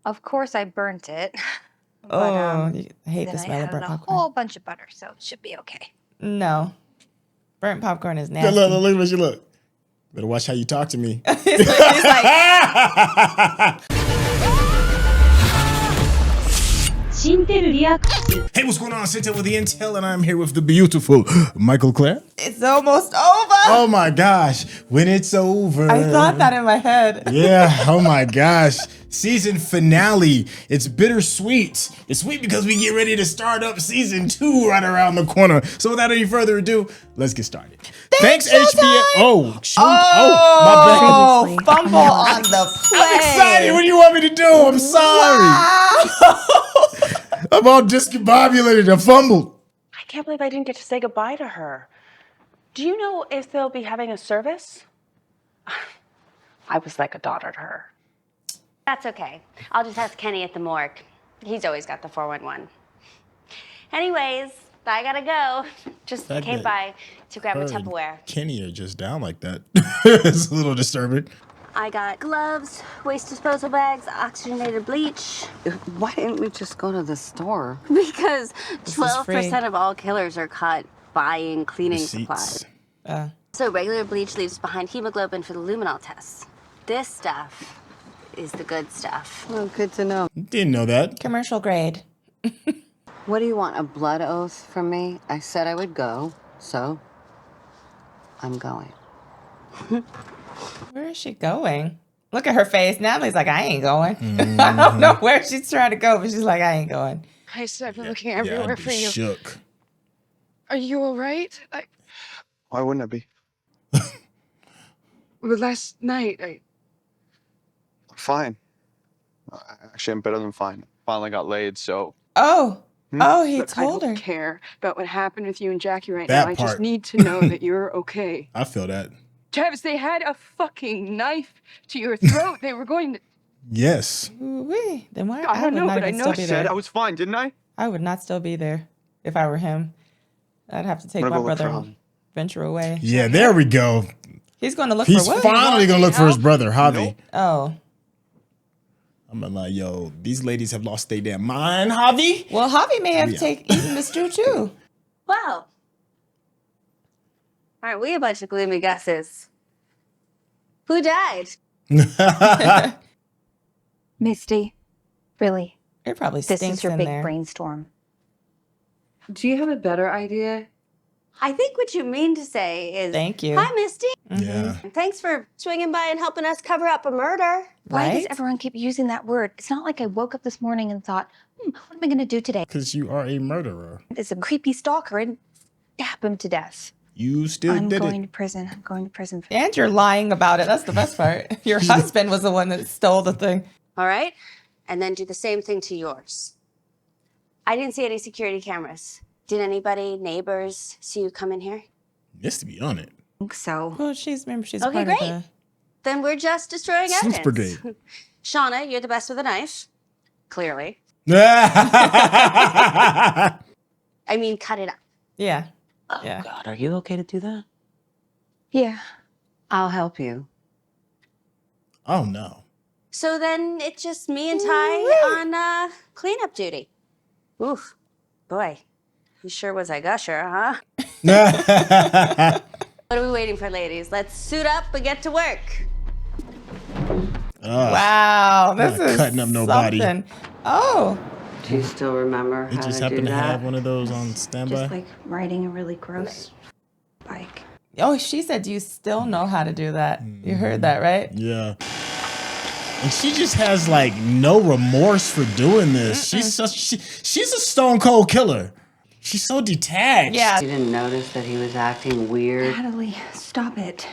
Of course, I burnt it. Oh, But, I hate the then smell I of burnt added a popcorn. whole bunch of butter, so it should be okay. No. Burnt popcorn is Yeah, nasty. look at what you look. Better watch how you talk to me. He's like, Hey, what's going on? Syntell with the Intel, and I'm here with the beautiful Mikel-Claire. it's almost over. Oh my gosh, when it's over. I thought that in my head. Yeah, oh my gosh. Season finale. It's bittersweet. It's sweet because we get ready to start up season 2 right around the corner. So without any further ado, let's get started. Thanks HBO. Oh, shoot. Oh, my bad. Fumble on the play. I'm excited. What do you want me to do? I'm sorry. Wow. I'm all discombobulated. I fumbled. I can't believe I didn't get to say goodbye to her. Do you know if they'll be having a service? I was like a daughter to her. That's okay. I'll just ask Kenny at the morgue. He's always got the 411. Anyways, I gotta go. Just came by to grab a Tupperware. Kenny are just down like that. It's a little disturbing. I got gloves, waste disposal bags, oxygenated bleach. Why didn't we just go to the store? Because This is free. 12% of all killers are caught buying cleaning Receipts. supplies. So regular bleach leaves behind hemoglobin for the luminol tests. This stuff is the good stuff. Oh, good to know. Didn't know that. Commercial grade. What do you want, a blood oath from me? I said I would go, so I'm going. Where is she going? Look at her face. Natalie's like, I ain't going. I don't know where she's trying to go, but she's like, I ain't going. I've been looking everywhere I'd for be you. shook. Are you all right? Why wouldn't I be? Well, last night, Fine. Actually, I'm better than fine. Finally got laid, so. Oh. Oh, he Look, I told her. don't care about what happened with you and Jackie right That now. I part. just need to know that you're okay. I feel that. Travis, they had a fucking knife to your throat. They were going to... Yes. Ooh-wee. Then why? I don't would know, not but I even know still I be Said there. I was fine, didn't I? I would not still be there if I were him. I'd have to take I'm my gonna go look brother for and him. venture away. Yeah, there we go. He's going to look He's for what? finally going to look for his brother, Javi. Nope. Oh. I'm like, yo, these ladies have lost their damn mind, Javi. Well, Javi may have Yeah. eaten the stew too. Wow. Aren't we a bunch of gloomy gusses? Who died? Misty, really, It probably this stinks is your in big there. brainstorm. Do you have a better idea? I think what you mean to say is... Thank you. Hi, Misty. Yeah. Thanks for swinging by and helping us cover up a murder. Why does Right? everyone keep using that word? It's not like I woke up this morning and thought, what am I going to do today? Because you are a murderer. It's a creepy stalker and stab him to death. You still I'm did going it. to prison. I'm going to prison. And you're lying about it. That's the best part. Your husband was the one that stole the thing. All right? And then do the same thing to yours. I didn't see any security cameras. Did anybody, neighbors, see you come in here? Just to be on it. I think so. Well, remember she's Okay, part great. of Then we're just destroying Sleuth evidence. Brigade. Shauna, you're the best with a knife. Clearly. Oh, I mean, cut it up. the... Yeah. Oh, Yeah. God, are you okay to do that? Yeah. I'll help you. no. So then it's just me and Ty on cleanup duty. Oof. Boy, you sure was a gusher, huh? What are we waiting for, ladies? Let's suit up and get to work. Wow. This not is cutting up nobody. something. Oh. Do you still remember It how just to do happened to that? have one of those on standby. Just like riding a really gross bike. Oh, she said you still know how to do that. You heard that, right? Yeah. And she just has like no remorse for doing this. She's a stone cold killer. She's so detached. Yeah. You didn't notice that he was acting weird? Natalie, stop it.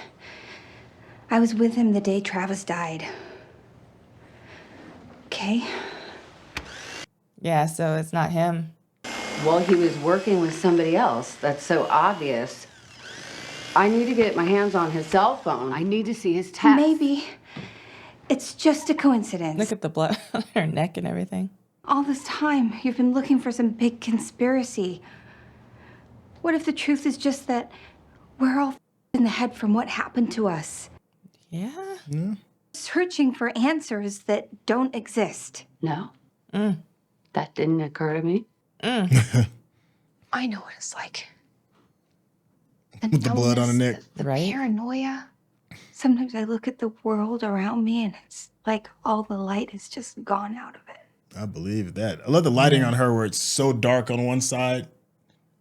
I was with him the day Travis died. Okay? Yeah, so it's not him. Well, he was working with somebody else. That's so obvious. I need to get my hands on his cell phone. I need to see his text. Maybe it's just a coincidence. Look at the blood on her neck and everything. All this time, you've been looking for some big conspiracy. What if the truth is just that we're all in the head from what happened to us? Yeah. Searching for answers that don't exist. No. That didn't occur to me. I know what it's like. With the blood on the neck. The Right? paranoia. Sometimes I look at the world around me and it's like all the light has just gone out of it. I believe that. I love the lighting on her where it's so dark on one side.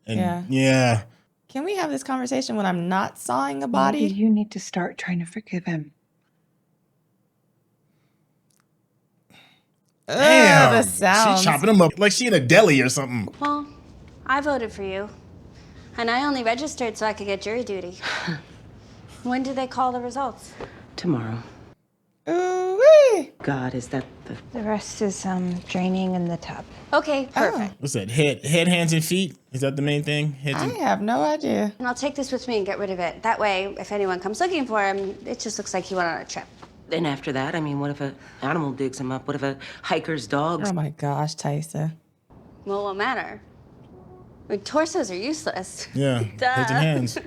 And Yeah. Can we have this conversation when I'm not sawing a body? You need to start trying to forgive him. Damn. The sounds. She's chopping them up like she in a deli or something. Well, I voted for you. And I only registered so I could get jury duty. When do they call the results? Tomorrow. Ooh-wee. God, is that the... The rest is draining in the tub. Okay, perfect. What's that? Head, hands, and feet? Is that the main thing? Heads I and... have no idea. And I'll take this with me and get rid of it. That way, if anyone comes looking for him, it just looks like he went on a trip. And after that, I mean, what if an animal digs him up? What if a hiker's dog... Oh my gosh, Tysa. Well, it won't matter. I mean, torsos are useless. Yeah, heads and hands.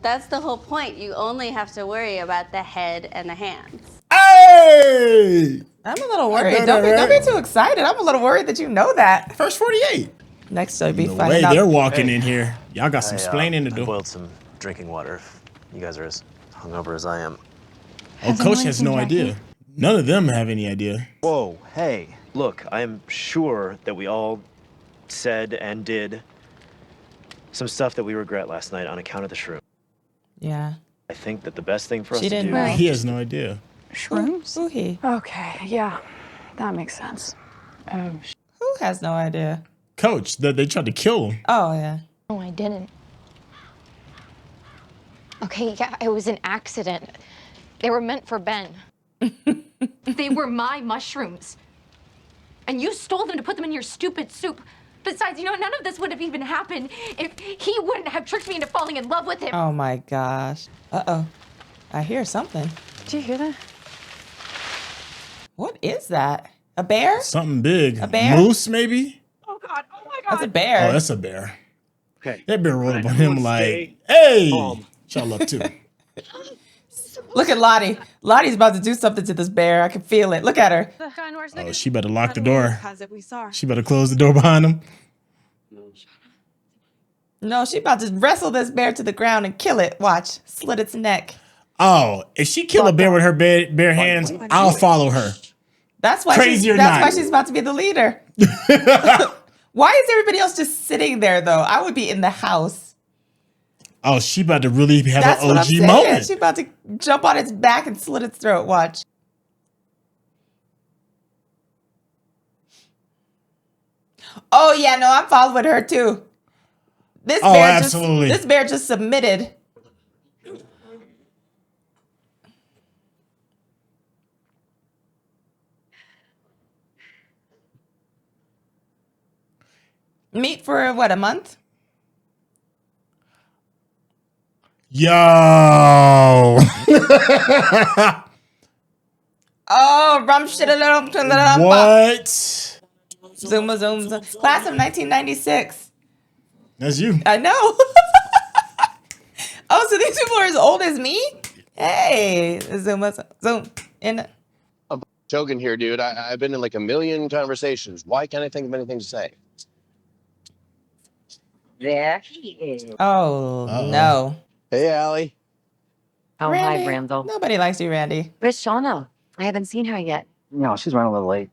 That's the whole point. You only have to worry about the head and the hands. Hey! I'm a little worried. know that, Don't be too excited. I'm a little worried that you know that. First 48. Next, I'll be The way finding out. they're walking in here, y'all got some explaining to I do. boiled some drinking water. If you guys are as hungover as I am. Oh, Coach has no idea. None of them have any idea. Whoa, hey, look, I am sure that we all said and did some stuff that we regret last night on account of the shroom. Yeah. I think that the best thing for us She to didn't do... know. He has no idea. Shrooms? Who he? Okay, yeah, that makes sense. Who has no idea? Coach, that they tried to kill him. Oh, yeah. No, I didn't. Okay, yeah, it was an accident. They were meant for Ben. They were my mushrooms. And you stole them to put them in your stupid soup. Besides, none of this would have even happened if he wouldn't have tricked me into falling in love with him. Oh my gosh. Uh-oh. I hear something. Did you hear that? What is that? A bear? Something big. A bear? Moose, maybe? Oh God, oh my God. That's a bear. Oh, that's a bear. Okay. That bear rolled up on him Everyone like, stay hey! calm. Y'all up too. Look at Lottie. Lottie's about to do something to this bear. I can feel it. Look at her. Oh, she better lock the door. We saw her. She better close the door behind him. No, she about to wrestle this bear to the ground and kill it. Watch. Slit its neck. Oh, if she kill a bear with her bare hands, I'll follow her. That's why Crazy or that's not. why she's about to be the leader. Why is everybody else just sitting there though? I would be in the house. Oh, she about to really have That's an what I'm OG saying. moment. She's about to jump on its back and slit its throat. Watch. Oh yeah, no, I'm following her too. This Oh, bear absolutely. this bear just submitted. Meet for what, a month? Yo. Oh, rum shit a little. What? Zoom, zoom, zoom. Class of 1996. That's you. I know. Oh, so these people are as old as me? Hey, zoom, zoom. In. I'm joking here, dude. I've been in like a million conversations. Why can't I think of anything to say? There he is. Oh, no. Hey, Allie. Oh, Randy. hi, Randall. Nobody likes you, Randy. Where's Shauna? I haven't seen her yet. No, she's running a little late.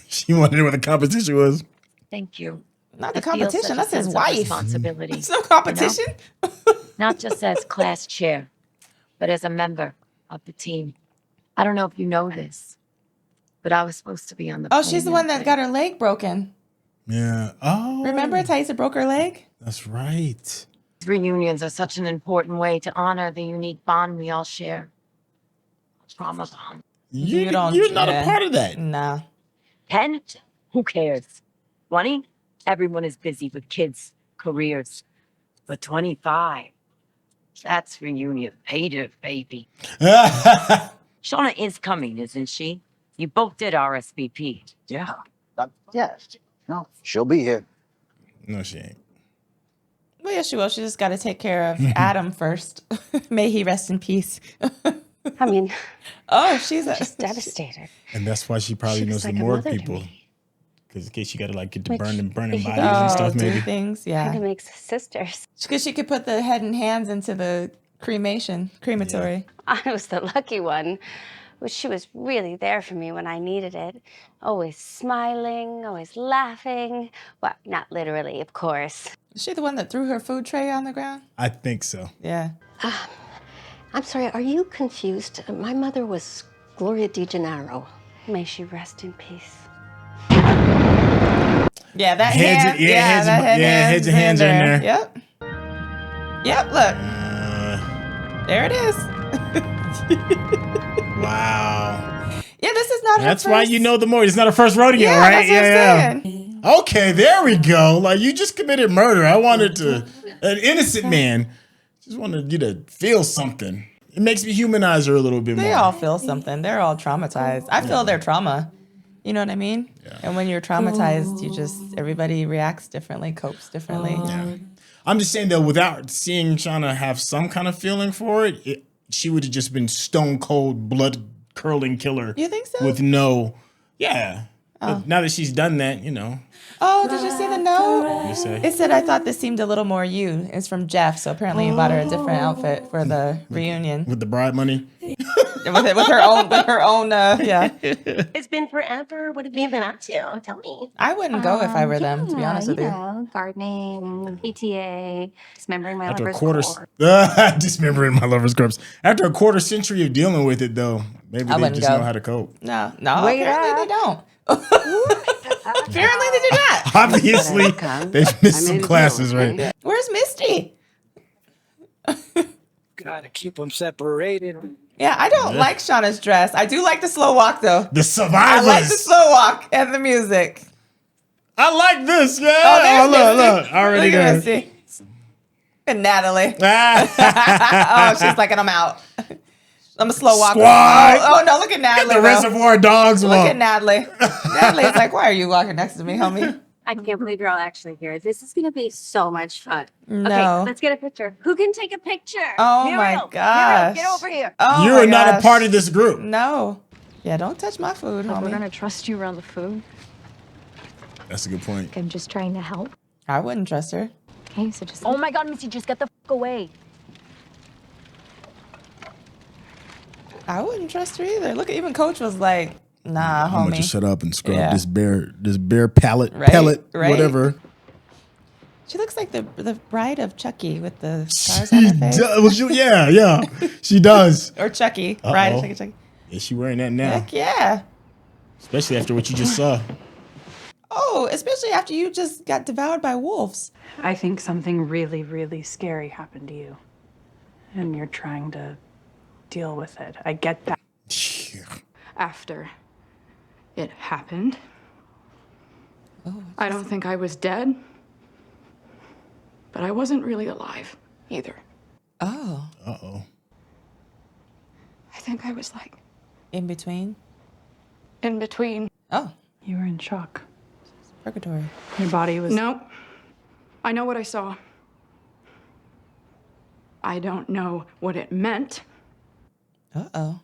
She wondered what the competition was. Thank you. Not the I feel competition. such a That's his sense of wife. responsibility. It's no competition. Not just as class chair, but as a member of the team. I don't know if you know this, but I was supposed to be on the Oh, plane she's the one that day. got her leg broken. Yeah. Oh. Remember Tysa broke her leg? That's right. Reunions are such an important way to honor the unique bond we all share. Trauma bond. You're not a part of that. No. 10? Who cares? 20? Everyone is busy with kids, careers. But 25? That's reunion native, baby. Shauna is coming, isn't she? You both did RSVP. Yeah. Yes. No, she'll be here. No, she ain't. Well, yeah, she will. She just got to take care of Adam first. May he rest in peace. I mean, she's devastated. And that's why she probably She knows looks the like a morgue mother to people. me. Because in case you got to like get to Which, burning if you bodies and stuff, do maybe. things, yeah. Kind of makes us sisters. Because she could put the head and hands into the crematory. I was the lucky one. She was really there for me when I needed it. Always smiling, always laughing. Well, not literally, of course. Is she the one that threw her food tray on the ground? I think so. Yeah. I'm sorry, are you confused? My mother was Gloria Di Gennaro. May she rest in peace. Yeah, that Heads- hand. yeah, heads- that head yeah, heads and hands are in there. Yep. Yep, look. There it is. Wow. Yeah, this is not That's her why first. you know the morgue. It's not a first rodeo, Yeah, right? that's what I'm saying. Okay, there we go. Like, you just committed murder. I wanted an innocent man. Just wanted you to feel something. It makes me humanize her a little bit more. They all feel something. They're all traumatized. I feel their trauma. You know what I mean? Yeah. And when you're traumatized, everybody reacts differently, copes differently. Yeah. I'm just saying, though, without seeing Shauna have some kind of feeling for it, she would have just been stone cold, blood curling killer. You think so? With no, yeah. But now that she's done that, you know. Oh, did you see the note? You say? It said, I thought this seemed a little more you. It's from Jeff, so apparently you bought her a different outfit for the reunion. With the bride money? with her own, yeah. It's been forever. What have you been up to? Tell me. I wouldn't go if I were them, to be honest with you. Gardening, PTA, dismembering my After a lover's quarter, corpse. dismembering my lover's corpse. After a quarter century of dealing with it, though, maybe I they wouldn't just go. know how to cope. No, Wait apparently up. they don't. Apparently they do not. Obviously, they've missed some classes, right? Where's Misty? Gotta keep them separated. Yeah, I don't like Shauna's dress. I do like the slow walk, though. The survivors. I like the slow walk and the music. I like this, yeah. Oh, there's Misty. Look. Already Look at there. Misty. And Natalie. Oh, she's like, I'm out. I'm a slow walker. Squad. Oh, no, look at Natalie. Get the Reservoir Dogs Look walk. at Natalie. Natalie's like, why are you walking next to me, homie? I can't believe you're all actually here. This is gonna be so much fun. No. Okay, let's get a picture. Who can take a picture? Oh, my Muriel, gosh. Muriel, get over here. Oh, You my are not a gosh. part of this group. No. Yeah, don't touch my food, But we're homie. gonna trust you around the food. That's a good point. I'm just trying to help. I wouldn't trust her. Okay, so just. Oh my God, Misty, just get the fuck away. I wouldn't trust her either. Look, even Coach was like, nah, I'm gonna homie. just shut up and scrub Yeah. this bare pellet, Right. whatever. She looks like the bride of Chucky with the stars on her face. Yeah, she does. Or Chucky. Bride of Uh-oh. Chucky. Is she wearing that now? Heck yeah. Especially after what you just saw. Oh, especially after you just got devoured by wolves. I think something really, really scary happened to you. And you're trying to deal with it. I get that. After it happened, I don't think I was dead, but I wasn't really alive either. Oh. Uh-oh. I think I was like In between? in between. Oh. You were in shock. Purgatory. Your body was. Nope. I know what I saw. I don't know what it meant, Uh-oh.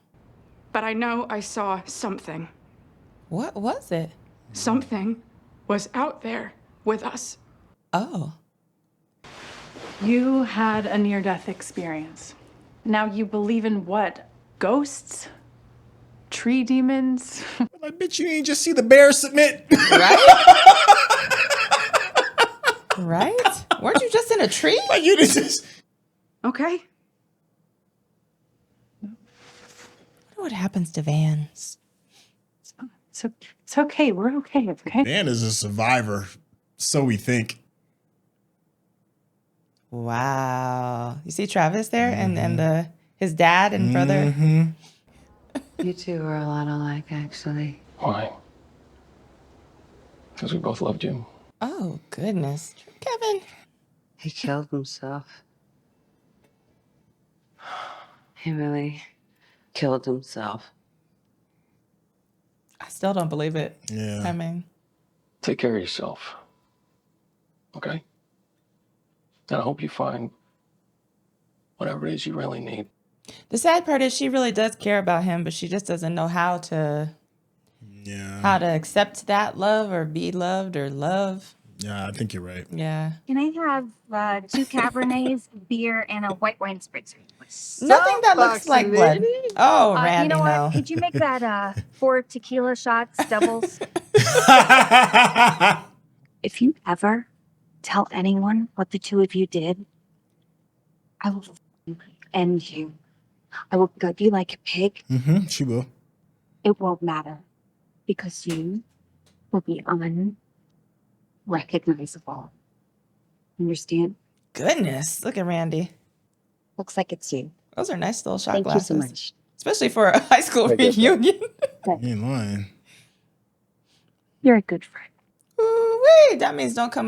but I know I saw something. What was it? Something was out there with us. Oh. You had a near-death experience. Now you believe in what? Ghosts? Tree demons? I bet you ain't just see the bear submit. Right? Right? Weren't you just in a tree? Like you just. Okay. What happens to Vans? It's okay. We're okay. Okay. Dan is a survivor, so we think. Wow. You see Travis there and his dad and brother? You two are a lot alike, actually. Why? Because we both loved you. Oh, goodness. Kevin. He killed himself. He really killed himself. I still don't believe it. Yeah. I mean, Take care of yourself. Okay? And I hope you find whatever it is you really need. The sad part is she really does care about him, but she just doesn't know how to accept that love or be loved or love. Yeah, I think you're right. Yeah. Can I have 2 Cabernets, beer, and a white wine spritzer? Nothing that looks like blood. Oh, Randy, you know what? no. Could you make that 4 tequila shots, doubles? If you ever tell anyone what the 2 of you did, I will end you. I will gut you like a pig. She will. It won't matter because you will be unrecognizable. Understand? Goodness, look at Randy. Looks like it's you. Those are nice little shot Thank glasses. you so much. Especially for a high school reunion. You ain't lying. You're a good friend. Ooh-wee. That means don't come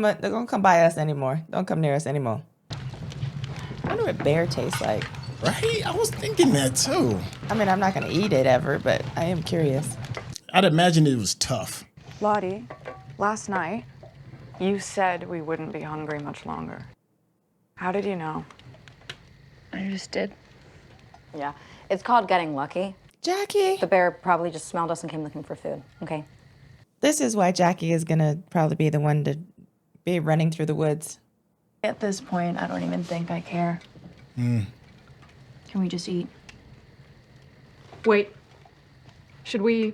by us anymore. Don't come near us anymore. I wonder what bear tastes like. Right? I was thinking that too. I mean, I'm not going to eat it ever, but I am curious. I'd imagine it was tough. Lottie, last night, you said we wouldn't be hungry much longer. How did you know? I just did. Yeah, it's called getting lucky. Jackie. The bear probably just smelled us and came looking for food, okay? This is why Jackie is going to probably be the one to be running through the woods. At this point, I don't even think I care. Can we just eat? Wait. Should we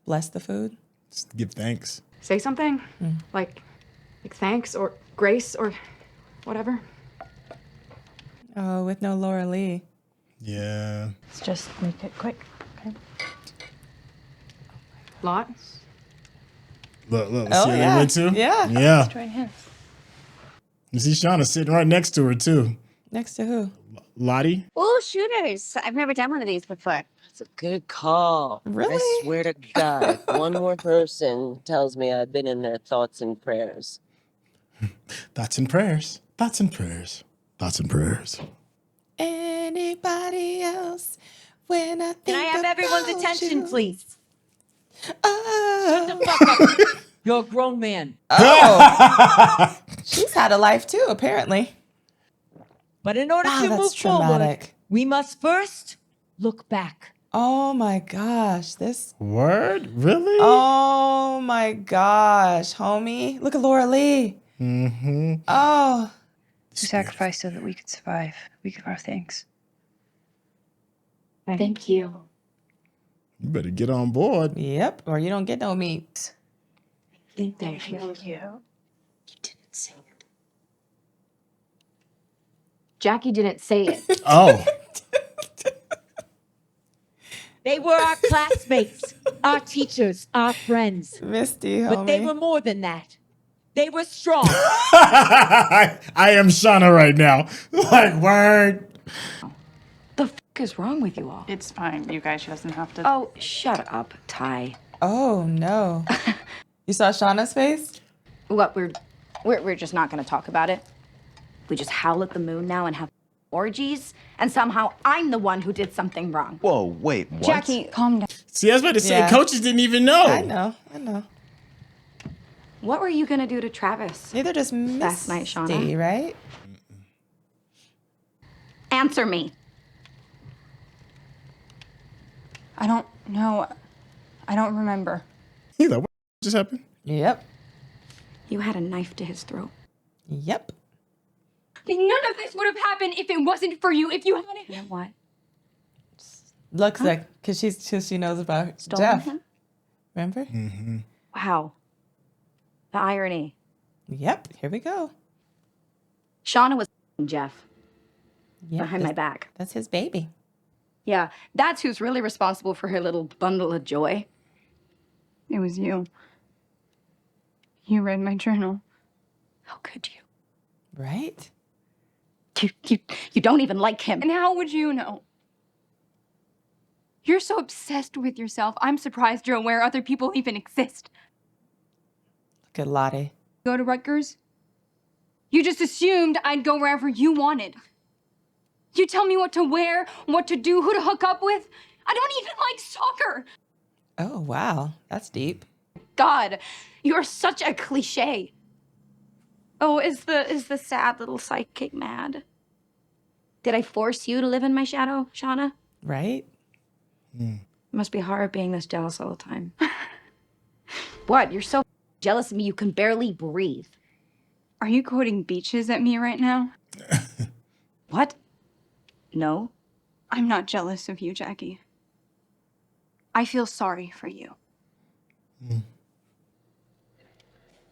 bless the food? Just give thanks. say something? Like thanks or grace or whatever? Oh, with no Laura Lee. Yeah. Let's just make it quick, okay? Lot? Look, let's see where they went to. Yeah. Yeah. Let's join hands. You see Shauna sitting right next to her, too. Next to who? Lottie. Ooh, shooters. I've never done one of these before. That's a good call. Really? I swear to God, one more person tells me I've been in their thoughts and prayers. Thoughts and prayers. Thoughts and prayers. Thoughts and prayers. Anybody else when I think Can I have everyone's attention, please? Oh. Shut the fuck up. You're a grown man. Oh. She's had a life too, apparently. But in order Wow, to that's move traumatic. forward, we must first look back. Oh my gosh. This. Word? Really? Oh my gosh, homie. Look at Laura Lee. Mm-hmm. Oh. You sacrificed so that we could survive. We give our thanks. Thank you. You better get on board. Yep, or you don't get no meat. Thank you. You didn't say it. Jackie didn't say it. Oh. They were our classmates, our teachers, our friends. Misty, homie. But they were more than that. They were strong. I am Shauna right now. Like, word. The fuck is wrong with you all? It's fine. You guys, she doesn't have to. Oh, shut up, Ty. Oh no. You saw Shauna's face? What, we're just not gonna talk about it? We just howl at the moon now and have orgies, and somehow I'm the one who did something wrong. Whoa, wait, what? Jackie, calm down. See, I was about to say, Yeah. coaches didn't even know. I know. What were you gonna do to Travis? Neither does Misty, Last night, Shauna. right? Answer me. I don't know. I don't remember. He's like, what just happened? Yep. You had a knife to his throat. Yep. None of this would have happened if it wasn't for you. If you hadn't. You know what? Looks like, because she knows about Stolen Jeff. him? Remember? Mm-hmm. Wow. The irony. Yep, here we go. Shauna was Jeff. Yep, Behind my back. That's his baby. Yeah, that's who's really responsible for her little bundle of joy. It was you. You read my journal. How could you? Right? You don't even like him. And how would you know? You're so obsessed with yourself. I'm surprised you're aware other people even exist. Look at Lottie. Go to Rutgers? You just assumed I'd go wherever you wanted. You tell me what to wear, what to do, who to hook up with. I don't even like soccer. Oh, wow. That's deep. God, you're such a cliche. Oh, is the sad little psychic mad? Did I force you to live in my shadow, Shauna? Right? It must be hard being this jealous all the time. What? You're so jealous of me you can barely breathe. Are you quoting beaches at me right now? What? No. I'm not jealous of you, Jackie. I feel sorry for you.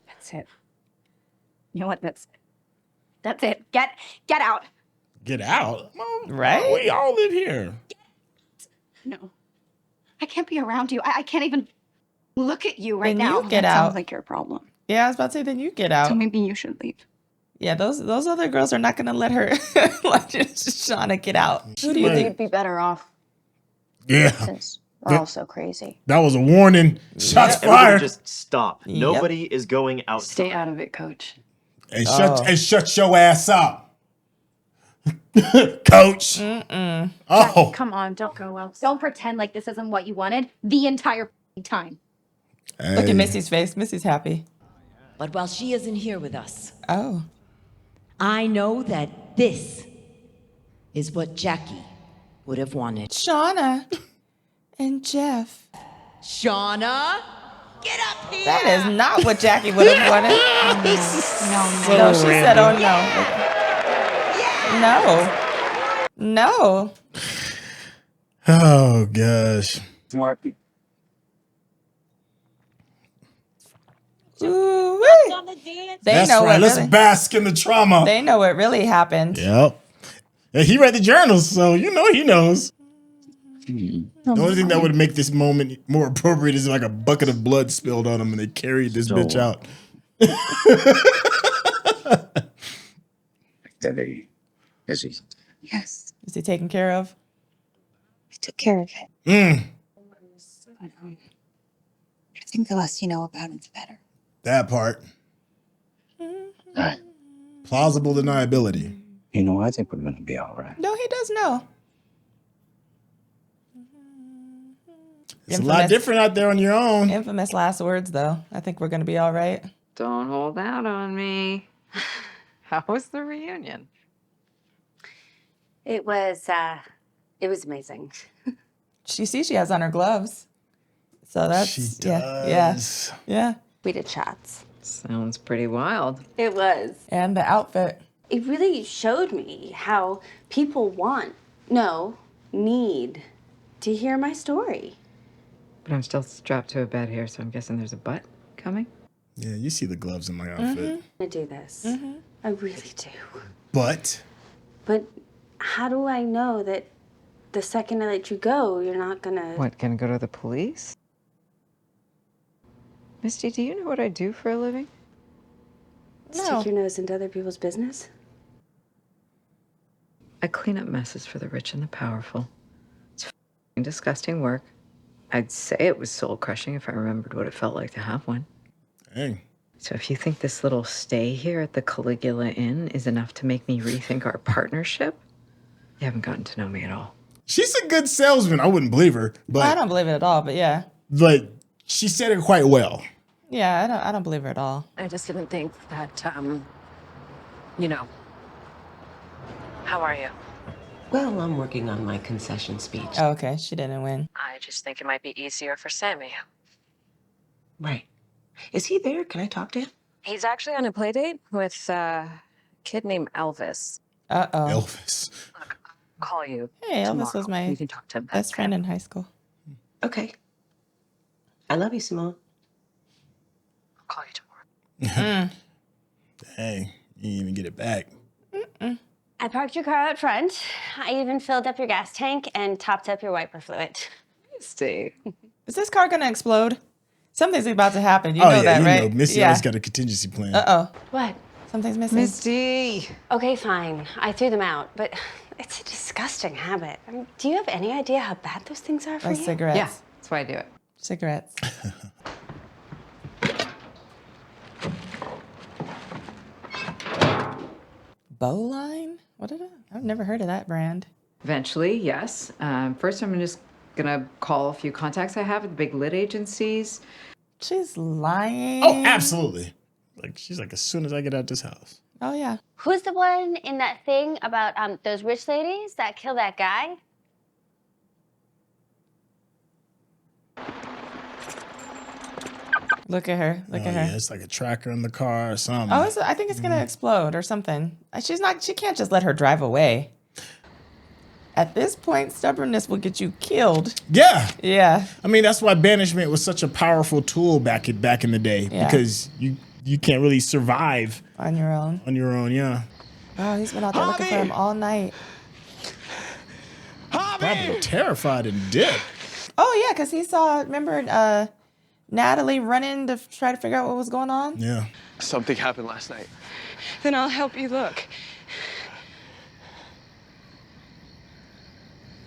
That's it. You know what? That's it. Get out. Get out? Mom, Right? We all live here. No. I can't be around you. I can't even look at you right Then now. you get That out. sounds like your problem. Yeah, I was about to say, then you get out. So maybe you should leave. Yeah, those other girls are not gonna let her let Shauna get out. Who do you think? You'd be better off Yeah. since we're all so crazy. That was a warning. Shots Everybody fired. just stop. Yep. Nobody is going outside. Stay out of it, Coach. And shut your ass up. Coach. Oh. Come on, don't go out. Don't pretend like this isn't what you wanted the entire time. Look at Misty's face. Misty's happy. But while she isn't here with us, Oh. I know that this is what Jackie would have wanted. Shauna and Jeff. Shauna, get up here! That is not what Jackie would have wanted. No, she said, oh no. No. Oh gosh. Ooh, they That's know right. what Let's really, bask in the trauma. they know what really happened. Yep. And he read the journals, so you know he knows. The only thing that would make this moment more appropriate is like a bucket of blood spilled on him and they carried this bitch out. Is he? Yes, Is he taken care of? I took care of it. But, I think the less you know about it, the better. That part. Right. Plausible deniability. You know, I think we're gonna be all right. No, he does know. It's a lot different out there on your own. Infamous last words, though. I think we're going to be all right. Don't hold out on me. How was the reunion? It was amazing. She has on her gloves. So that's, She yeah. does. Yeah. We did shots. Sounds pretty wild. It was. And the outfit. It really showed me how people need to hear my story. But I'm still strapped to a bed here, so I'm guessing there's a butt coming. Yeah, you see the gloves in my outfit. I do this. I really do. But But how do I know that the second I let you go, you're not gonna... What, gonna go to the police? Misty, do you know what I do for a living? Stick your nose into other people's business? I clean up messes for the rich and the powerful. It's f***ing disgusting work. I'd say it was soul-crushing if I remembered what it felt like to have one. Dang. So if you think this little stay here at the Caligula Inn is enough to make me rethink our partnership, you haven't gotten to know me at all. she's a good salesman. I wouldn't believe her, but I don't believe it at all, but yeah. But she said it quite well. Yeah, I don't believe her at all. I just didn't think that, you know. How are you? Well, I'm working on my concession speech. Oh, okay, she didn't win. I just think it might be easier for Sammy. Right. Is he there? Can I talk to him? He's actually on a play date with a kid named Elvis. Uh-oh. Elvis. I'll call you. Hey, Elvis tomorrow. was my We can talk to him. best friend in high school. Okay. I love you, Simone. I'll call you tomorrow. Dang, you didn't even get it back. I parked your car out front. I even filled up your gas tank and topped up your wiper fluid. Misty. Is this car gonna explode? Something's about to happen. You know yeah, that, you right? know, Misty always got a contingency plan. Uh-oh. What? Something's missing. Misty. Okay, fine. I threw them out, but it's a disgusting habit. I mean, do you have any idea how bad those things are for Like you? cigarettes. Yeah, that's why I do it. Cigarettes. Bowline? What did I've never heard of that brand. Eventually, yes. First, I'm just gonna call a few contacts I have at the big lit agencies. She's lying. Oh, absolutely. Like she's like, as soon as I get out this house. Oh, yeah. Who's the one in that thing about those rich ladies that killed that guy? Look at her. Look at her. Yeah, it's like a tracker in the car or something. Oh, I think it's gonna explode or something. She can't just let her drive away. At this point, stubbornness will get you killed. Yeah. Yeah. I mean, that's why banishment was such a powerful tool back in the day, Yeah. because you can't really survive on your own. On your own, yeah. Oh, he's been out there looking for him all night. Probably terrified and dead. Oh yeah, because he saw. Remember, Natalie running to try to figure out what was going on. Yeah. Something happened last night. Then I'll help you look.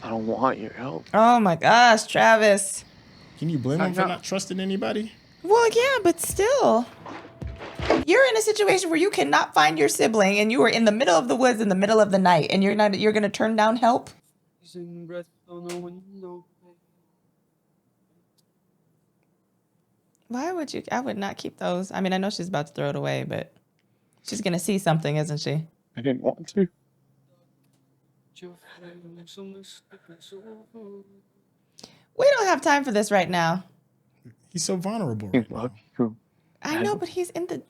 I don't want your help. Oh my gosh, Travis. Can you blame him for not trusting anybody? Well, yeah, but still. You're in a situation where you cannot find your sibling and you are in the middle of the woods in the middle of the night and you're going to turn down help? Why would you? I would not keep those. I mean, I know she's about to throw it away, but she's going to see something, isn't she? I didn't want to. We don't have time for this right now. He's so vulnerable. I know, but he's in the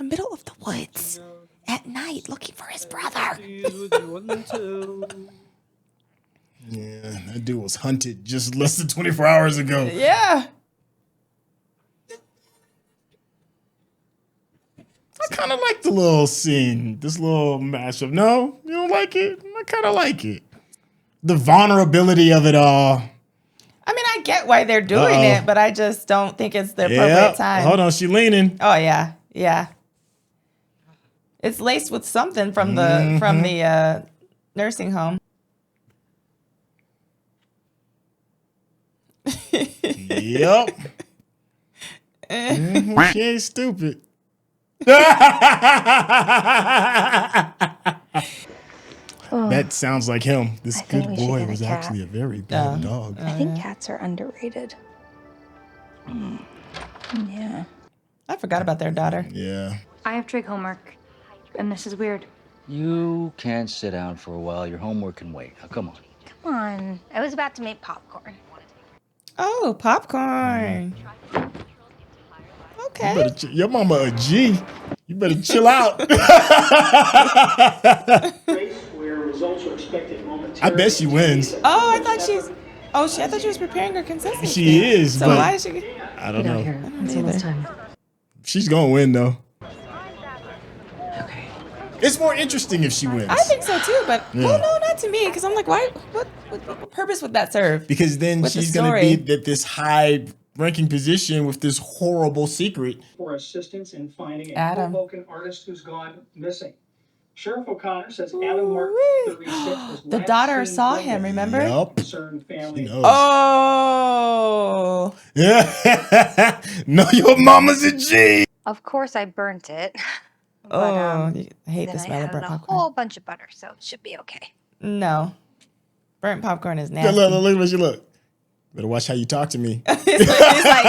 middle of the woods at night looking for his brother. Yeah, that dude was hunted just less than 24 hours ago. Yeah. I kind of like the little scene, this little mashup. No, you don't like it? I kind of like it. The vulnerability of it all. I mean, I get why they're doing it, but I just don't think it's the appropriate Yep. time. Hold on, she leaning. Oh yeah, yeah. It's laced with something from the nursing home. Yep. She ain't stupid. That sounds like him. This good we should boy get a was cat. actually a very bad dog. I think cats are underrated. Yeah. I forgot about their daughter. Yeah. I have trig homework, and this is weird. You can't sit down for a while. Your homework can wait. Now, come on. Come on. I was about to make popcorn. Oh, popcorn. Okay. Your mama a G. You better chill out. I bet she wins. Oh, I thought she's. Oh, I thought she was preparing her concession. She is, So but why is she? I don't know. It's almost time. She's gonna win though. Okay. It's more interesting if she wins. I think so too, but Yeah. well, no, not to me, because I'm like, why? What purpose would that serve? Because then With the she's gonna story. be at this high ranking position with this horrible secret. For assistance in finding a Adam. Hoboken artist who's gone missing. Sheriff O'Connor says Adam Mark, 36, was The last daughter seen saw Monday. him, remember? Yup. Concerned family. She knows. Oh. Yeah. No, your mama's a G. Of course, I burnt it. Oh, I hate then the smell I of burnt added a popcorn. whole bunch of butter, so it should be okay. No. Burnt popcorn is Yeah, nasty. look at what she look. Better watch how you talk to me. He's like,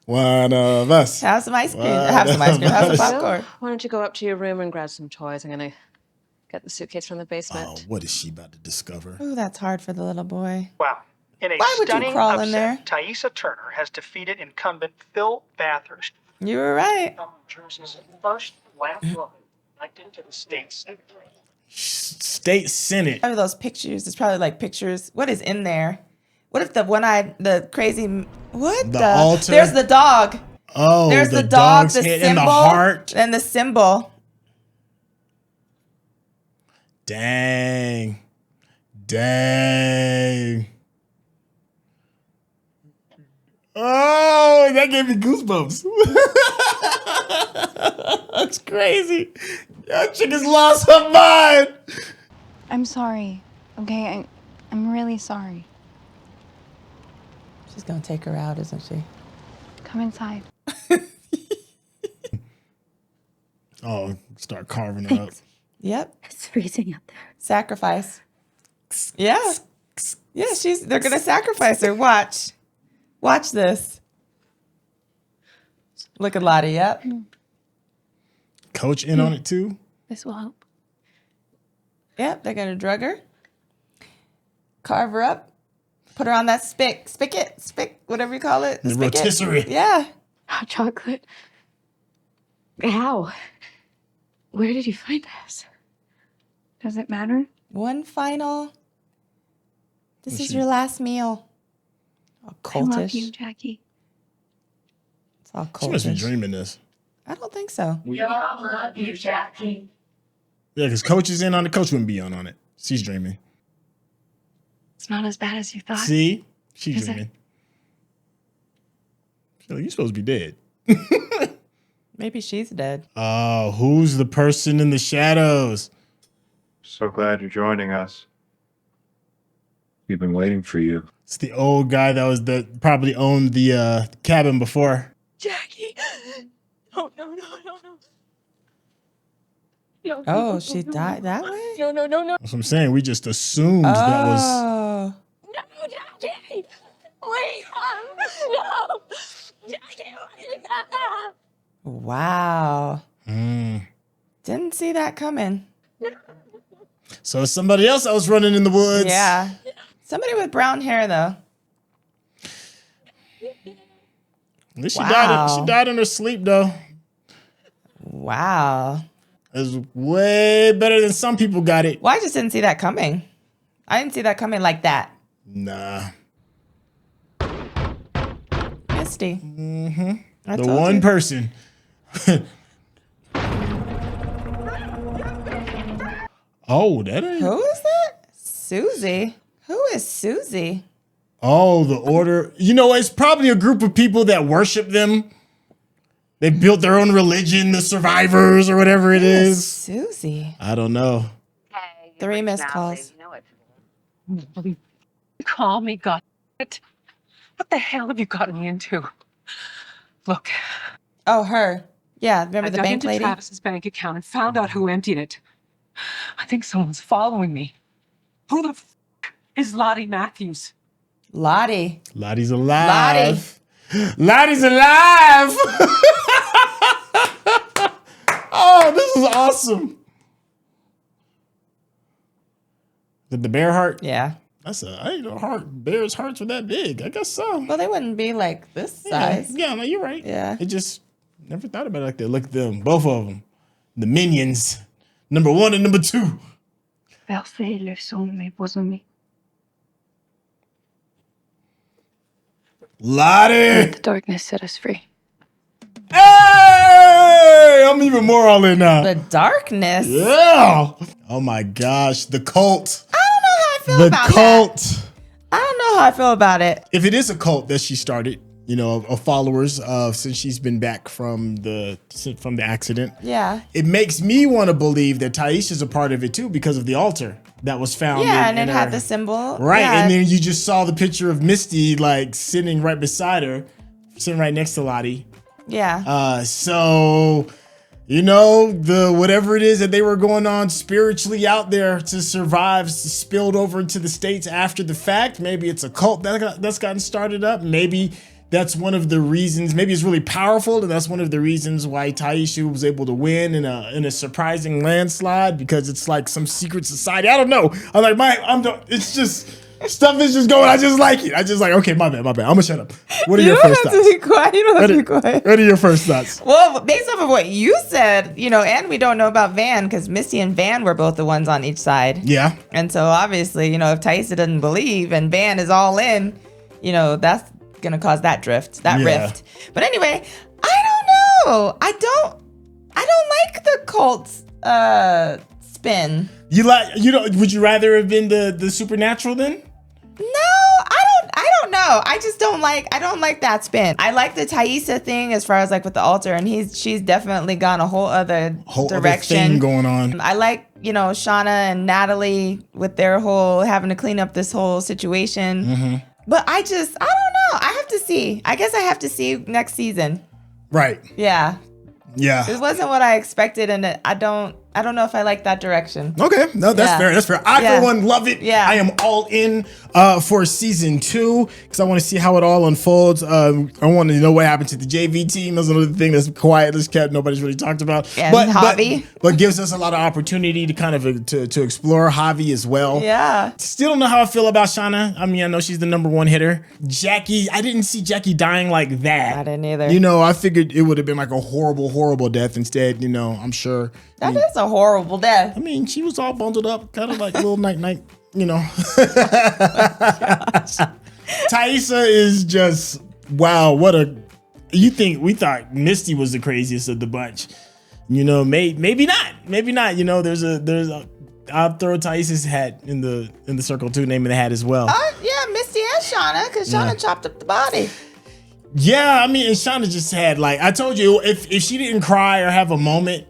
One of us. have some ice cream. Have some ice cream. Have some popcorn. Why don't you go up to your room and grab some toys? I'm gonna get the suitcase from the basement. Oh, what is she about to discover? Ooh, that's hard for the little boy. Wow. In a Why would you stunning crawl upset, in there? Thaisa Turner has defeated incumbent Phil Bathurst. You were right. Jersey's first black woman elected to the state senate. State Senate. What are those pictures? It's probably like pictures. What is in there? What if the crazy, what The altar? There's the dog. Oh, There's the dog, dog's the head symbol, and the heart. and the symbol. Dang. Dang. Oh, that gave me goosebumps. That's crazy. That chick has lost her mind. I'm sorry. Okay, I'm really sorry. She's gonna take her out, isn't she? Come inside. Oh, start carving it up. Yep. It's freezing out there. Sacrifice. Yeah. Yeah, they're gonna sacrifice her. Watch. Watch this. Look at Lottie, yep. coach in on it too? This will help. Yep, they're gonna drug her, carve her up, put her on that spigot, whatever you call it. The spigot. rotisserie. Yeah. Hot chocolate. How? Where did you find this? Does it matter? One final. This is your last meal. All cultish. I love you, Jackie. It's all She must be cultish. dreaming this. I don't think so. We all love you, Jackie. Yeah, because coach is in on it. Coach wouldn't be on it. She's dreaming. It's not as bad as you thought. See? She's Is it? dreaming. She's like, you're supposed to be dead. Maybe she's dead. Oh, who's the person in the shadows? So glad you're joining us. We've been waiting for you. It's the old guy that probably owned the cabin before. Jackie. Oh, no. No, Oh, she died that way? No. That's what I'm saying. We just assumed that was. Oh. No, Jackie. Wait. No. Jackie. Wow. Didn't see that coming. So it's somebody else that was running in the woods. Yeah. Somebody with brown hair, though. At least she died in her sleep, though. Wow. It's way better than some people got it. Well, I just didn't see that coming. I didn't see that coming like that. Nah. Misty. Mm-hmm. The one person. Oh, that ain't. Who is that? Susie. Who is Susie? Oh, the order. You know, it's probably a group of people that worship them. They built their own religion, the survivors or whatever it is. Susie. I don't know. Hey, 3 missed calls. Call me, God. What the hell have you gotten me into? Look. Oh, her. Yeah, remember I the dug bank into lady? Travis's bank account and found out who emptied it. I think someone's following me. Who the is Lottie Matthews? Lottie. Lottie's alive. Lottie's alive. Oh, this is awesome. The bear heart? Yeah. I ain't know bears' hearts were that big. I guess so. Well, they wouldn't be like this size. Yeah, no, you're right. Yeah. It just never thought about it like that. Look at them, both of them. The minions. Number 1 and number 2. Versez le sang, mes beaux amis. Lottie! Let the darkness set us free. Hey! I'm even more all in now. The darkness? Yeah! Oh my gosh, the cult. I don't know how I feel about cult. that. I don't know how I feel about it. If it is a cult that she started, you know, of followers since she's been back from the accident. Yeah. It makes me want to believe that Taisha's a part of it too because of the altar that was found. Yeah, and it her, had the symbol. Right, Yeah. and then you just saw the picture of Misty like sitting right beside her, sitting right next to Lottie. Yeah. So, you know, the whatever it is that they were going on spiritually out there to survive spilled over into the States after the fact. Maybe it's a cult that's gotten started up. Maybe that's one of the reasons. Maybe it's really powerful, and that's one of the reasons why Taisha was able to win in a surprising landslide, because it's like some secret society. I don't know. It's just stuff is just going. I just like it. I just like. Okay, my bad. I'm gonna shut up. What are your first thoughts? You don't have to be quiet. What are your first thoughts? Well, based off of what you said, you know, and we don't know about Van because Misty and Van were both the ones on each side. Yeah. And so obviously, you know, if Taisha doesn't believe and Van is all in, you know, that's gonna cause that rift. But anyway, I don't know. I don't like the cult spin. Would you rather have been the supernatural then? No, I don't know. I just don't like that spin. I like the Taisha thing as far as like with the altar, and she's definitely gone a whole other direction thing going on. I like, you know, Shauna and Natalie with their whole having to clean up this whole situation. Mm-hmm. But I don't know. I have to see. I guess I have to see next season. Right. Yeah. Yeah. It wasn't what I expected, and I don't I don't know if I like that direction. Okay, no, that's fair. That's fair. I, for one, love it. Yeah. I am all in for season 2 because I want to see how it all unfolds. I want to know what happened to the JV team. That's another thing that's quietly kept. Nobody's really talked about. And Javi. But gives us a lot of opportunity to kind of to explore Javi as well. Yeah. Still don't know how I feel about Shauna. I mean, I know she's the number 1 hitter. Jackie, I didn't see Jackie dying like that. I didn't either. You know, I figured it would have been like a horrible, horrible death. Instead, you know, I'm sure. That is a horrible death. I mean, she was all bundled up, kind of like little night, you know. Taissa is just, wow, we thought Misty was the craziest of the bunch. You know, maybe not. You know, I'll throw Taissa's hat in the circle too, naming the hat as well. Yeah, Misty and Shauna, because Shauna chopped up the body. Yeah, I mean, and Shauna just had, like, I told you, if she didn't cry or have a moment,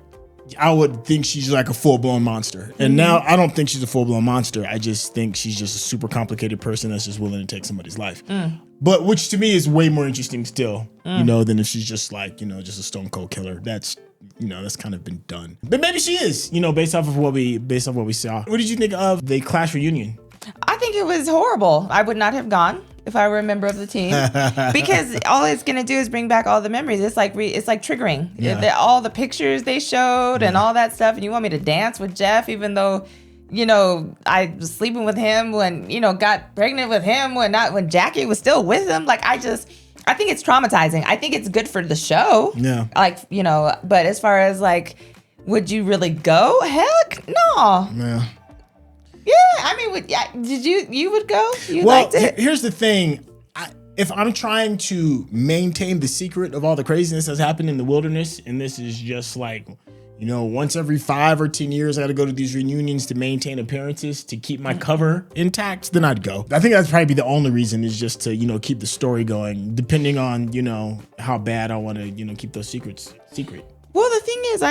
I would think she's like a full-blown monster. And now I don't think she's a full-blown monster. I just think she's just a super complicated person that's just willing to take somebody's life. But which to me is way more interesting still, you know, than if she's just like, you know, just a stone cold killer. That's, you know, that's kind of been done. But maybe she is, you know, based off what we saw. What did you think of the Clash reunion? I think it was horrible. I would not have gone if I were a member of the team, because all it's gonna do is bring back all the memories. It's like triggering. Yeah. All the pictures they showed and all that stuff. And you want me to dance with Jeff, even though, you know, I was sleeping with him when, you know, got pregnant with him when Jackie was still with him. Like, I think it's traumatizing. I think it's good for the show. Yeah. Like, you know, but as far as like, would you really go? Heck no. Yeah. Yeah, I mean, you would go? You Well, liked it? here's the thing. If I'm trying to maintain the secret of all the craziness that's happened in the wilderness, and this is just like, you know, once every 5 or 10 years, I got to go to these reunions to maintain appearances to keep my cover intact, then I'd go. I think that's probably the only reason, is just to, you know, keep the story going, depending on, you know, how bad I want to, you know, keep those secrets secret. Well, the thing is,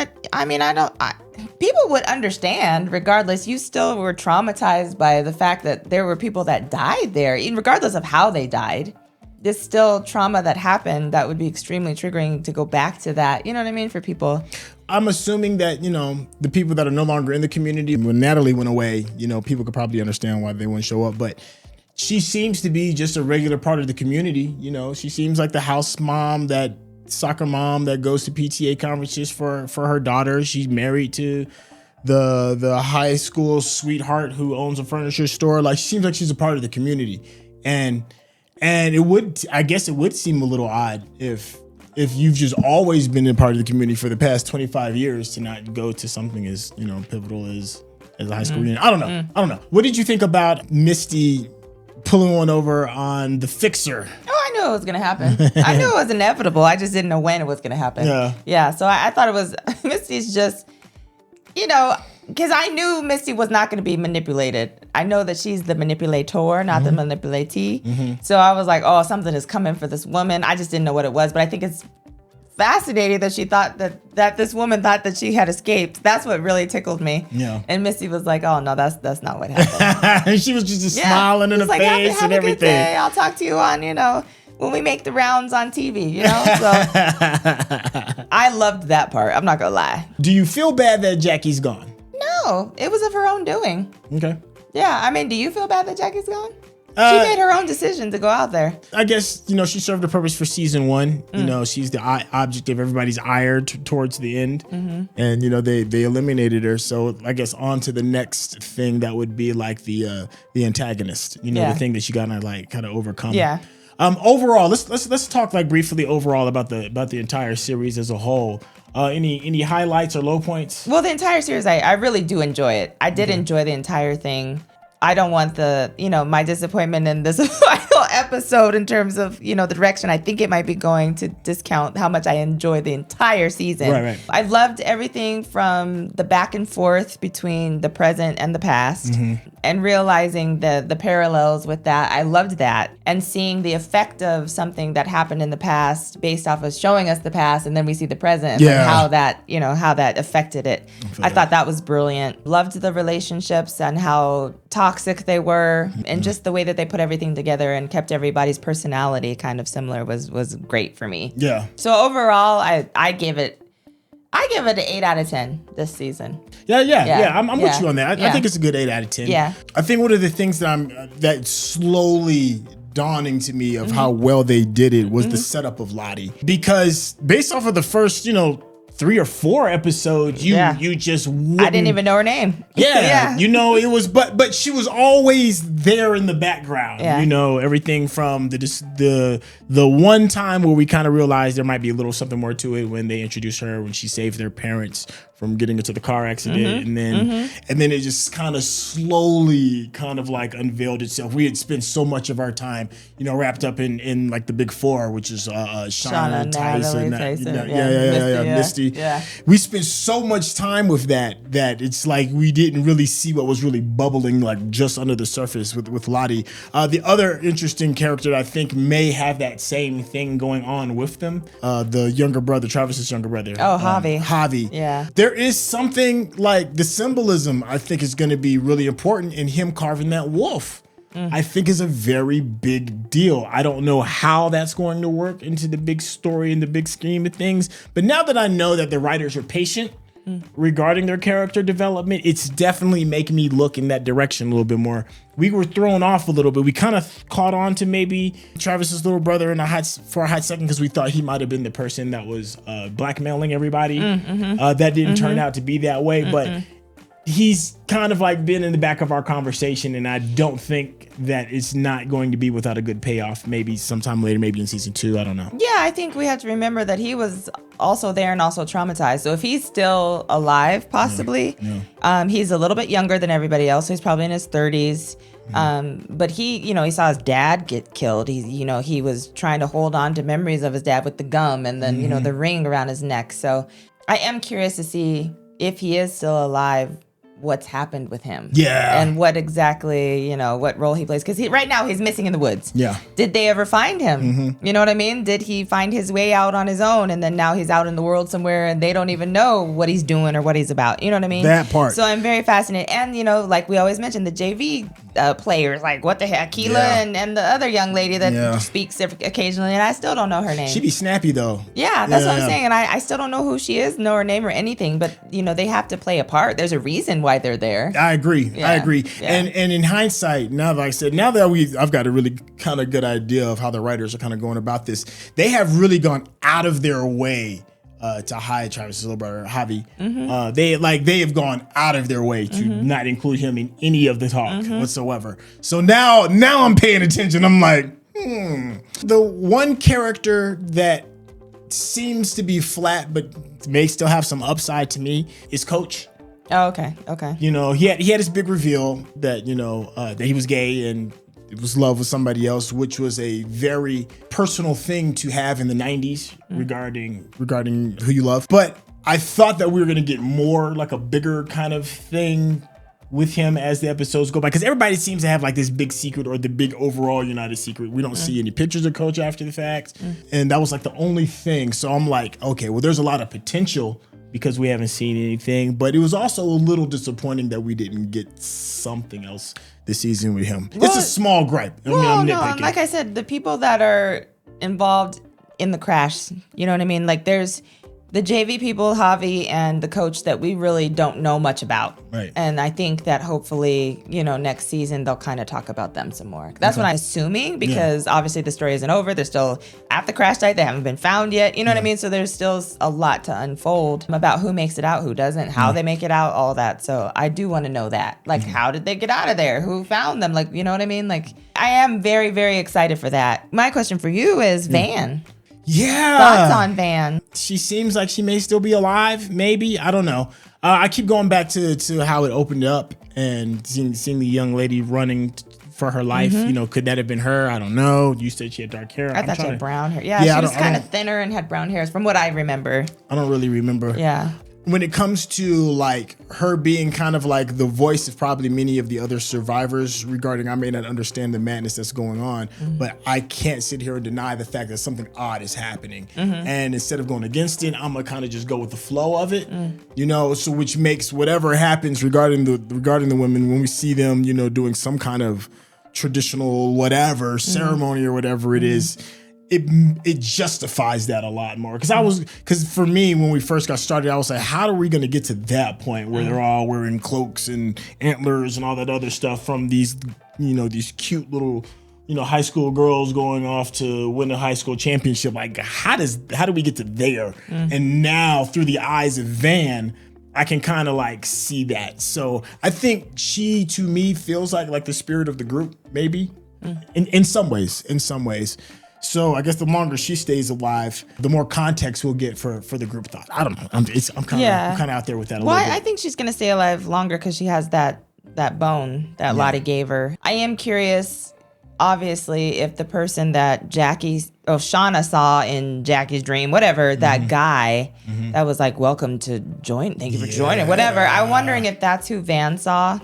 people would understand regardless. You still were traumatized by the fact that there were people that died there, even regardless of how they died. There's still trauma that happened that would be extremely triggering to go back to that. You know what I mean? For people. I'm assuming that, you know, the people that are no longer in the community, when Natalie went away, you know, people could probably understand why they wouldn't show up. But she seems to be just a regular part of the community. You know, she seems like the house mom, that soccer mom that goes to PTA conferences for her daughter. She's married to the high school sweetheart who owns a furniture store. Like, she seems like she's a part of the community. And I guess it would seem a little odd if you've just always been a part of the community for the past 25 years to not go to something as, you know, pivotal as a high school reunion. I don't know. What did you think about Misty pulling one over on the fixer? Oh, I knew it was going to happen. I knew it was inevitable. I just didn't know when it was going to happen. Yeah. So I thought it was, Misty's just, you know, because I knew Misty was not going to be manipulated. I know that she's the manipulator, not the manipulatee. So I was like, oh, something is coming for this woman. I just didn't know what it was. But I think it's fascinating that she thought that this woman thought that she had escaped. That's what really tickled me. Yeah. And Misty was like, oh, no, that's not what happened. And she was just smiling in her face have and a everything. Good day. I'll talk to you on, you know, when we make the rounds on TV, you know? So I loved that part. I'm not going to lie. Do you feel bad that Jackie's gone? No, it was of her own doing. Okay. Yeah, I mean, do you feel bad that Jackie's gone? She made her own decision to go out there. I guess, you know, she served a purpose for season 1. You know, she's the object of everybody's ire towards the end. And, you know, they eliminated her. So I guess on to the next thing that would be like the antagonist, you know, the thing that she got to like kind of overcome. Yeah. Overall, let's talk like briefly overall about the entire series as a whole. Any highlights or low points? Well, the entire series, I really do enjoy it. I did enjoy the entire thing. I don't want my disappointment in this final episode in terms of, you know, the direction I think it might be going to discount how much I enjoyed the entire season. Right. I loved everything from the back and forth between the present and the past and realizing the parallels with that. I loved that. And seeing the effect of something that happened in the past based off of showing us the past, and then we see the present and how that affected it. I thought that was brilliant. Loved the relationships and how toxic they were, and just the way that they put everything together and kept everybody's personality kind of similar was great for me. Yeah. So overall, I gave it I give it an 8 out of 10 this season. Yeah. I'm with you on that. I think it's a good 8 out of 10. Yeah. I think one of the things that's slowly dawning to me of how well they did it was the setup of Lottie, because based off of the first 3 or 4 episodes, you just wouldn't. I didn't even know her name. Yeah. It was, but she was always there in the background. Yeah. Everything from the one time where we kind of realized there might be a little something more to it when they introduced her when she saved their parents from getting into the car accident, and then it just kind of slowly kind of like unveiled itself. We had spent so much of our time, wrapped up in like the big 4, which is Shauna, Tyson, Misty. Yeah. We spent so much time with that it's like we didn't really see what was really bubbling like just under the surface with Lottie. The other interesting character I think may have that same thing going on with them. The younger brother, Travis's younger brother. Oh, Javi. Yeah. There is something like the symbolism I think is going to be really important in him carving that wolf. I think is a very big deal. I don't know how that's going to work into the big story and the big scheme of things. But now that I know that the writers are patient regarding their character development, it's definitely making me look in that direction a little bit more. We were thrown off a little bit. We kind of caught on to maybe Travis's little brother for a hot second because we thought he might have been the person that was blackmailing everybody. That didn't turn out to be that way, but he's kind of like been in the back of our conversation, and I don't think that it's not going to be without a good payoff. Maybe sometime later, maybe in season 2. I don't know. Yeah, I think we have to remember that he was also there and also traumatized. So if he's still alive, possibly, he's a little bit younger than everybody else. So he's probably in his 30s. But he saw his dad get killed. He was trying to hold on to memories of his dad with the gum and then, the ring around his neck. So I am curious to see if he is still alive, what's happened with him. Yeah. And what exactly, what role he plays. Because right now he's missing in the woods. Yeah. Did they ever find him? You know what I mean? Did he find his way out on his own and then now he's out in the world somewhere and they don't even know what he's doing or what he's about? You know what I mean? That part. So I'm very fascinated. And, like we always mention, the JV players, like what the heck, Keela and the other young lady that speaks occasionally, and I still don't know her name. She be snappy though. Yeah, that's what I'm saying. And I still don't know who she is, know her name or anything, but they have to play a part. There's a reason why they're there. I agree. Yeah. I agree. Yeah. And in hindsight, now that I've got a really kind of good idea of how the writers are kind of going about this, they have really gone out of their way to hide Travis's little brother, Javi. They have gone out of their way to not include him in any of the talk whatsoever. So now I'm paying attention. I'm like, The one character that seems to be flat but may still have some upside to me is Coach. Oh, okay. He had his big reveal that that he was gay and it was love with somebody else, which was a very personal thing to have in the 90s regarding who you love. But I thought that we were gonna get more like a bigger kind of thing with him as the episodes go by, because everybody seems to have like this big secret or the big overall united secret. We don't see any pictures of Coach after the fact, and that was like the only thing. So I'm like, okay, well, there's a lot of potential because we haven't seen anything, but it was also a little disappointing that we didn't get something else this season with him. It's a small gripe. I'm nitpicking. Like I said, the people that are involved in the crash, you know what I mean? Like there's the JV people, Javi, and the coach that we really don't know much about. Right. And I think that hopefully, next season they'll kind of talk about them some more. That's what I'm assuming, because obviously the story isn't over. They're still at the crash site. They haven't been found yet. You know what I mean? So there's still a lot to unfold about who makes it out, who doesn't, how they make it out, all that. So I do want to know that. Like, how did they get out of there? Who found them? Like, you know what I mean? Like, I am very, very excited for that. My question for you is Van. Yeah. Thoughts on Van? She seems like she may still be alive. Maybe. I don't know. I keep going back to how it opened up and seeing the young lady running for her life. Could that have been her? I don't know. You said she had dark hair. I thought she had brown hair. Yeah, she was kind of thinner and had brown hairs from what I remember. I don't really remember. Yeah. When it comes to like her being kind of like the voice of probably many of the other survivors regarding, I may not understand the madness that's going on, but I can't sit here and deny the fact that something odd is happening. And instead of going against it, I'm gonna kind of just go with the flow of it, so which makes whatever happens regarding the women, when we see them, doing some kind of traditional whatever ceremony or whatever it is, it justifies that a lot more. Because for me, when we first got started, I was like, how are we going to get to that point where they're all wearing cloaks and antlers and all that other stuff from these, these cute little, high school girls going off to win a high school championship? Like, how do we get to there? And now through the eyes of Van, I can kind of like see that. So I think she, to me, feels like the spirit of the group, maybe in some ways. So I guess the longer she stays alive, the more context we'll get for the group thought. I don't know. I'm kind of out there with that a little bit. I think she's gonna stay alive longer because she has that bone that Lottie gave her. I am curious, obviously, if the person that Shauna saw in Jackie's dream, whatever, that guy that was like, welcome to join, thank you for joining, whatever. I'm wondering if that's who Van saw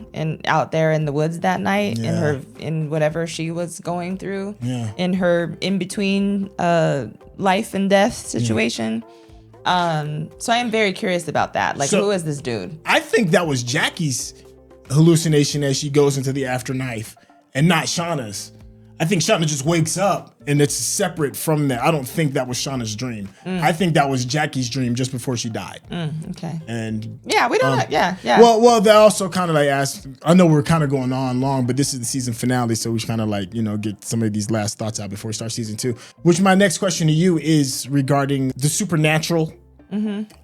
out there in the woods that night in whatever she was going through in her in-between life and death situation. So I am very curious about that. Like, who is this dude? I think that was Jackie's hallucination as she goes into the afterlife and not Shauna's. I think Shauna just wakes up and it's separate from that. I don't think that was Shauna's dream. I think that was Jackie's dream just before she died. Okay. And yeah, we don't know. Yeah. Well, they also kind of like asked, I know we're kind of going on long, but this is the season finale, so we should kind of like, get some of these last thoughts out before we start season 2. Which my next question to you is regarding the supernatural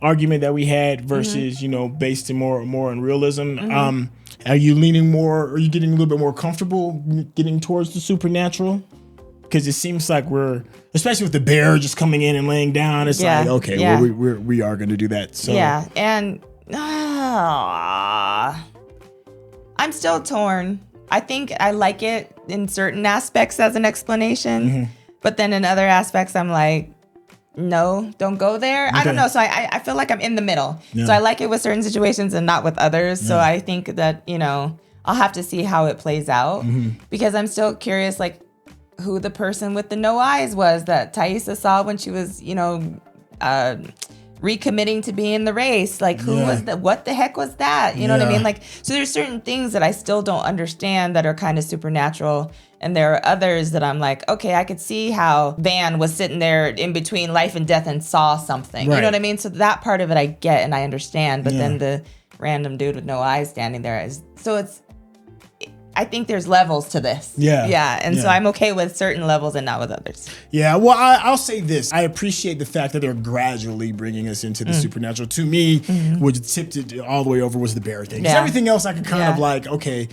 argument that we had versus, based in more in realism. Are you leaning more? Are you getting a little bit more comfortable getting towards the supernatural? Because it seems like we're, especially with the bear just coming in and laying down, it's like, okay, well, we are going to do that. So yeah, and I'm still torn. I think I like it in certain aspects as an explanation, but then in other aspects, I'm like, no, don't go there. I don't know. So I feel like I'm in the middle. Yeah. So I like it with certain situations and not with others. Yeah. So I think that, I'll have to see how it plays out because I'm still curious, like, who the person with the no eyes was that Taissa saw when she was, recommitting to be in the race. Like, who was that? What the heck was that? You know what I mean? Like, so there's certain things that I still don't understand that are kind of supernatural. And there are others that I'm like, okay, I could see how Van was sitting there in between life and death and saw something. Right. You know what I mean? So that part of it I get and I understand. But then the random dude with no eyes standing there I think there's levels to this. And so I'm okay with certain levels and not with others. Yeah, well, I'll say this. I appreciate the fact that they're gradually bringing us into the supernatural. To me, what tipped it all the way over was the bear thing. Because everything else I could kind of like, okay,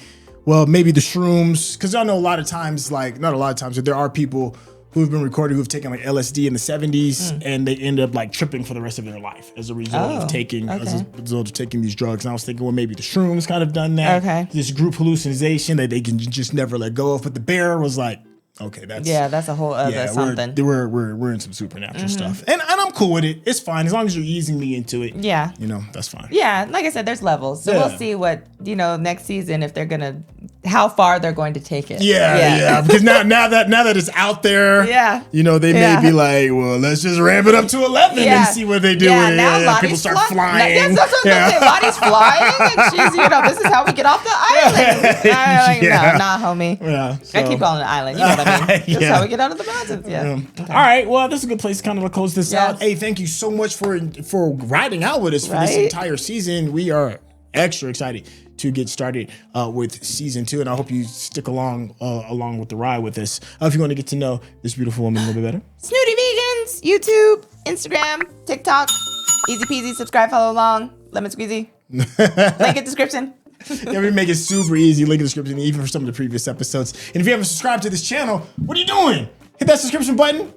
well, maybe the shrooms. Because I know a lot of times, like, not a lot of times, but there are people who've been recorded who've taken like LSD in the 70s and they end up like tripping for the rest of their life as a result of taking these drugs. And I was thinking, well, maybe the shrooms kind of done that. Okay. This group hallucination that they can just never let go of. But the bear was like, okay, that's a whole other something. We're in some supernatural stuff. And I'm cool with it. It's fine. As long as you're easing me into it. Yeah. That's fine. Yeah. Like I said, there's levels. So we'll see what, next season, if they're going to, how far they're going to take it. Yeah. Because now that it's out there, they may be like, well, let's just ramp it up to 11 and see what they do with it. Now people start flying. That's what I was going to say. Lottie's flying and she's, this is how we get off the island. Nah, homie. Yeah, so. I keep calling it an island. You know what I mean? That's how we get out of the mountains. Okay. All right. Well, this is a good place to kind of close this out. Hey, thank you so much for riding out with us for this entire season. We are extra excited to get started with season 2, and I hope you stick along with the ride with us. If you want to get to know this beautiful woman a little bit better, Snootyvegans, YouTube, Instagram, TikTok, easy peasy. Subscribe, follow along, lemon squeezy. Link in description. We make it super easy. Link in the description, even for some of the previous episodes. And if you haven't subscribed to this channel, what are you doing? Hit that subscription button.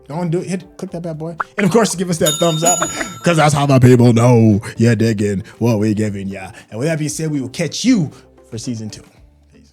Don't do it. Click that bad boy. And of course, give us that thumbs up, because that's how the people know you're digging what we're giving ya. And with that being said, we will catch you for season 2.